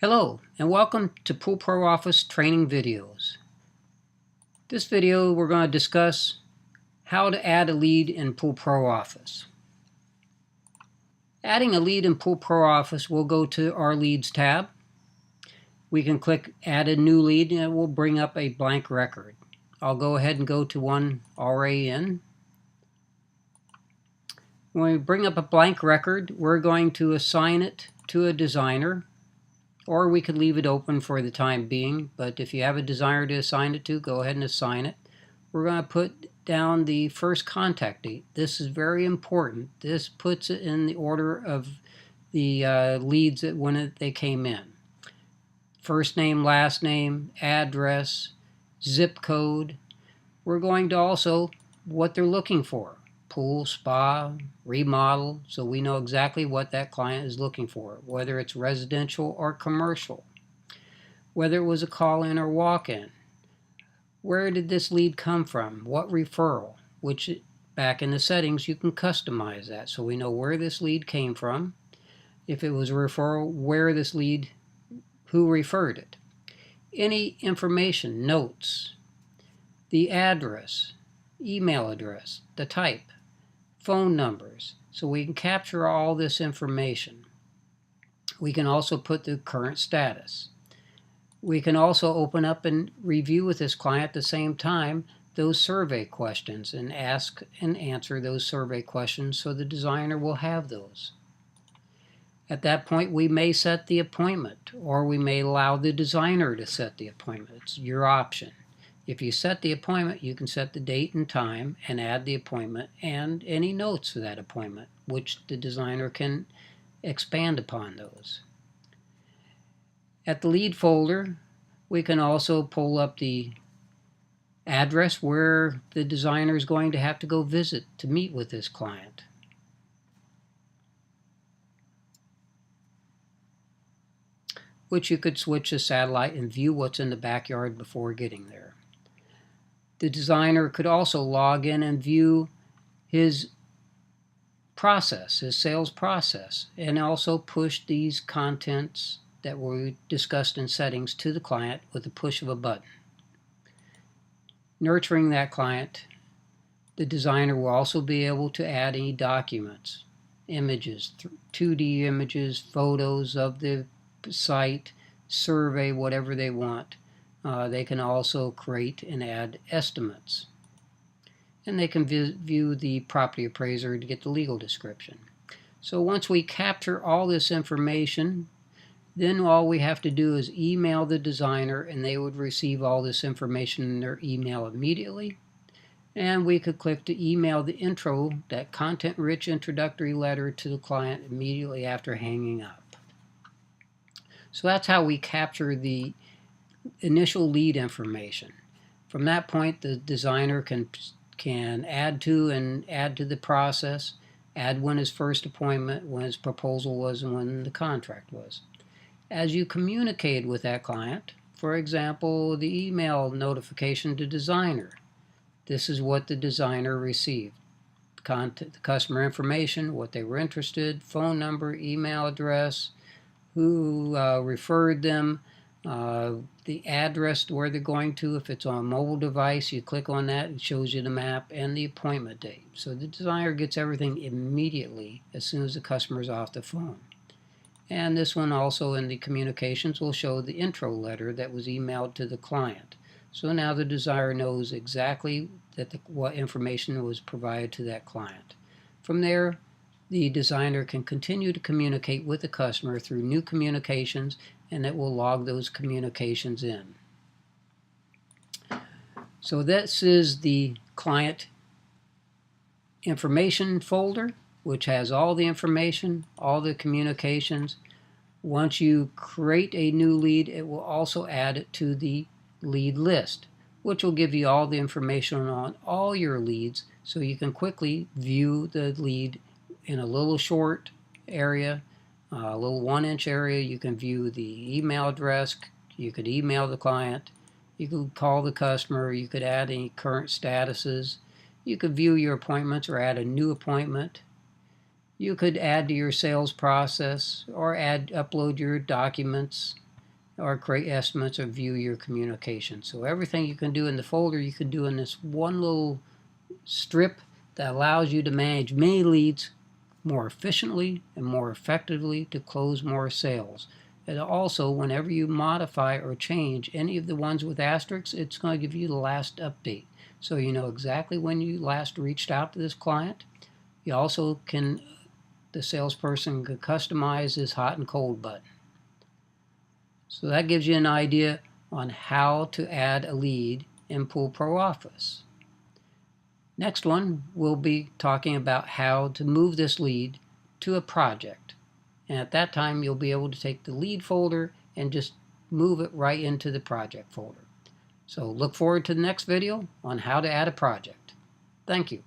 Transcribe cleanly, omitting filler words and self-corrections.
Hello and welcome to Pool Pro Office training videos. This video we're going to discuss how to add a lead in Pool Pro Office. Adding a lead in Pool Pro Office, we'll go to our Leads tab. We can click Add a New Lead and it will bring up a blank record. I'll go ahead and go to one already in. When we bring up a blank record, we're going to assign it to a designer. Or we could leave it open for the time being, but if you have a designer to assign it to, go ahead and assign it. We're going to put down the first contact date. This is very important. This puts it in the order of the leads when they came in. First name, last name, address, zip code. We're going to also what they're looking for. Pool, spa, remodel, so we know exactly what that client is looking for, whether it's residential or commercial, whether it was a call-in or walk-in. Where did this lead come from? What referral? Which back in the settings you can customize that so we know where this lead came from. If it was a referral, where this lead, who referred it. Any information, notes, the address, email address, the type, phone numbers, so we can capture all this information. We can also put the current status. We can also open up and review with this client at the same time those survey questions and ask and answer those survey questions so the designer will have those. At that point we may set the appointment or we may allow the designer to set the appointment. It's your option. If you set the appointment, you can set the date and time and add the appointment and any notes for that appointment, which the designer can expand upon those. At the lead folder, we can also pull up the address where the designer is going to have to go visit to meet with this client. Which you could switch to satellite and view what's in the backyard before getting there. The designer could also log in and view his process, his sales process, and also push these contents that were discussed in settings to the client with the push of a button. Nurturing that client, the designer will also be able to add any documents, images, 2D images, photos of the site, survey, whatever they want. They can also create and add estimates. And they can view the property appraiser to get the legal description. So once we capture all this information, then all we have to do is email the designer and they would receive all this information in their email immediately. And we could click to email the intro, that content-rich introductory letter to the client immediately after hanging up. So that's how we capture the initial lead information. From that point, the designer can add to the process, add when his first appointment, when his proposal was, and when the contract was. As you communicate with that client, for example, the email notification to designer, this is what the designer received. The customer information, what they were interested, phone number, email address, who referred them, the address where they're going to. If it's on a mobile device, you click on that, it shows you the map and the appointment date. So the designer gets everything immediately as soon as the customer is off the phone. And this one also in the communications will show the intro letter that was emailed to the client. So now the designer knows exactly what information was provided to that client. From there, the designer can continue to communicate with the customer through new communications, and it will log those communications in. So this is the client information folder, which has all the information, all the communications. Once you create a new lead, it will also add it to the lead list, which will give you all the information on all your leads so you can quickly view the lead in a little short area, a little 1-inch area. You can view the email address, you could email the client, you could call the customer, you could add any current statuses, you could view your appointments or add a new appointment. You could add to your sales process or upload your documents. or create estimates or view your communication. So everything you can do in the folder, you can do in this one little strip that allows you to manage many leads more efficiently and more effectively to close more sales. And also, whenever you modify or change any of the ones with asterisks, it's going to give you the last update. So you know exactly when you last reached out to this client. You also can, the salesperson can customize this hot and cold button. So that gives you an idea on how to add a lead in Pool Pro Office. Next one, we'll be talking about how to move this lead to a project. And at that time, you'll be able to take the lead folder and just move it right into the project folder. So look forward to the next video on how to add a project. Thank you.